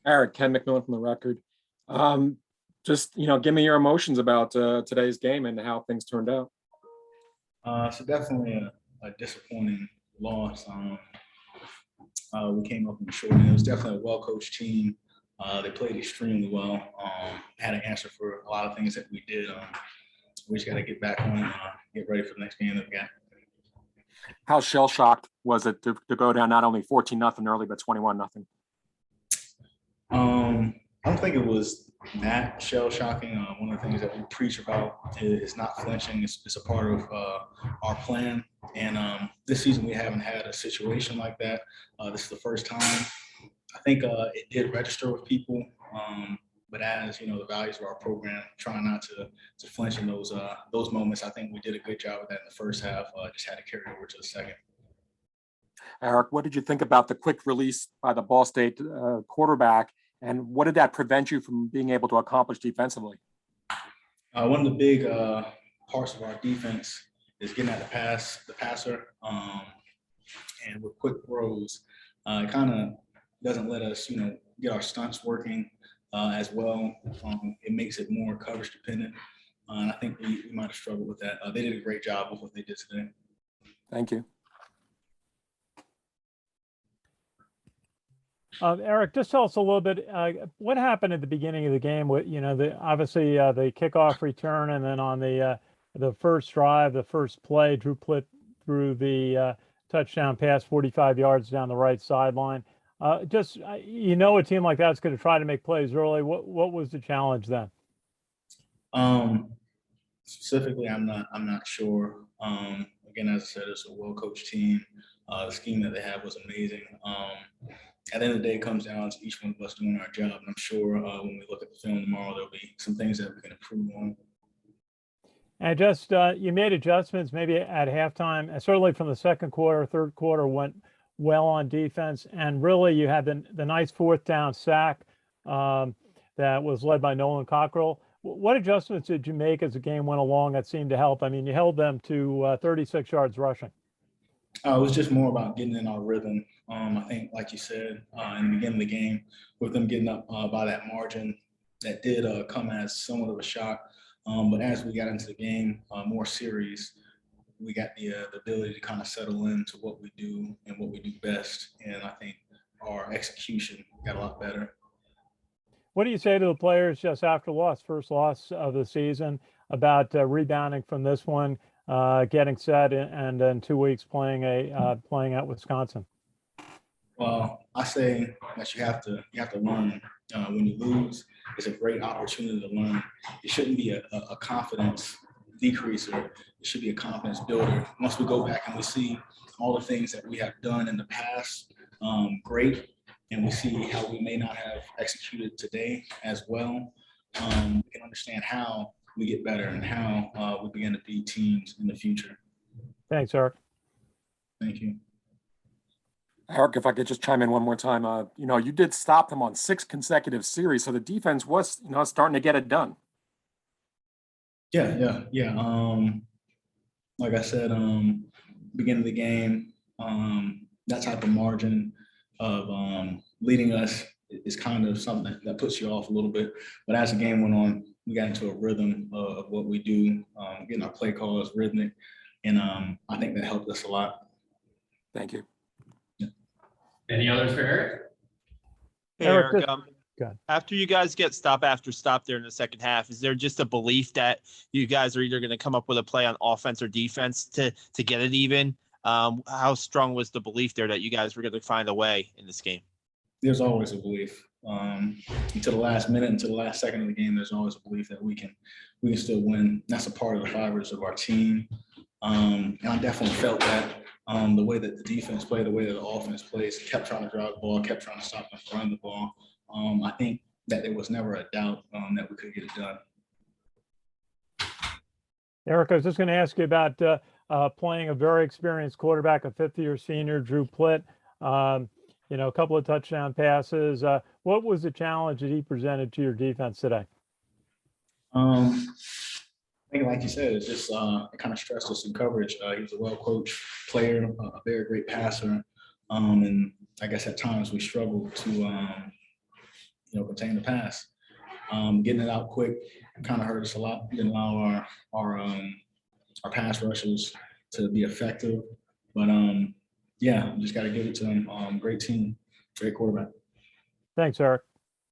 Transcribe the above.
Arik, Ken McMillan from the Record. Um, just give me your emotions about today's game and how things turned out. So definitely a disappointing loss. We came up short, and it was definitely a well-coached team. They played extremely well. Had an answer for a lot of things that we did. We just got to get back on and get ready for the next game that we got. How shell-shocked was it to go down not only 14-0 early, but 21-0? I don't think it was that shell-shocking. One of the things that we preach about is not flinching. It's a part of our plan. And this season, we haven't had a situation like that. This is the first time. I think it did register with people. But as you know, the values of our program, trying not to flinch in those moments. I think we did a good job of that in the first half. Just had to carry it over to the second. Arik, what did you think about the quick release by the Ball State quarterback, and what did that prevent you from being able to accomplish defensively? One of the big parts of our defense is getting at the passer, and with quick throws, it kind of doesn't let us, get our stunts working as well. It makes it more coverage dependent, and I think we might have struggled with that. They did a great job with what they did today. Thank you. Arik, just tell us a little bit what happened at the beginning of the game. Obviously the kickoff return, and then on the first drive, the first play, Drew Plitt threw the touchdown pass 45 yards down the right sideline. A team like that's going to try to make plays early. What was the challenge then? Specifically, I'm not sure. Again, as I said, it's a well-coached team. The scheme that they have was amazing. At the end of the day, it comes down to each one of us doing our job. And I'm sure when we look at the film tomorrow, there'll be some things that we can improve on. And you made adjustments maybe at halftime, certainly from the second quarter, third quarter went well on defense. And really you had the nice fourth down sack that was led by Nolan Cockrell. What adjustments did you make as the game went along that seemed to help? I mean, you held them to 36 yards rushing. It was just more about getting in our rhythm. I think, like you said, in the beginning of the game, with them getting up by that margin, that did come as somewhat of a shock. But as we got into the game, more series, we got the ability to kind of settle into what we do and what we do best. And I think our execution got a lot better. What do you say to the players just after first loss of the season, about rebounding from this one, getting set, and then 2 weeks playing at Wisconsin? Well, I say that you have to learn. When you lose, it's a great opportunity to learn. It shouldn't be a confidence decreaser. It should be a confidence builder. Once we go back and we see all the things that we have done in the past, great, and we see how we may not have executed today as well, we can understand how we get better and how we begin to beat teams in the future. Thanks, Arik. Thank you. Arik, if I could just chime in one more time, you did stop them on 6 consecutive series, so the defense was, starting to get it done. Yeah. Like I said, beginning of the game, that type of margin of leading us is kind of something that puts you off a little bit. But as the game went on, we got into a rhythm of what we do, getting our play calls rhythmic, and I think that helped us a lot. Thank you. Any others for Arik? Hey, Arik, after you guys get stop after stop there in the second half, is there just a belief that you guys are either going to come up with a play on offense or defense to get it even? How strong was the belief there that you guys were going to find a way in this game? There's always a belief. Until the last minute, until the last second of the game, there's always a belief that we can still win. That's a part of the fibers of our team. And I definitely felt that. The way that the defense played, the way that the offense plays, kept trying to drive the ball, kept trying to stop them from running the ball. I think that there was never a doubt that we could get it done. Arik, I was just going to ask you about playing a very experienced quarterback, a fifth-year senior, Drew Plitt. A couple of touchdown passes. What was the challenge that he presented to your defense today? I think, like you said, it's just it kind of stressed us in coverage. He was a well-coached player, a very great passer, and I guess at times we struggled to contain the pass. Getting it out quick kind of hurt us a lot. Didn't allow our pass rushers to be effective. But yeah, just got to give it to them. Great team, great quarterback. Thanks, Eric.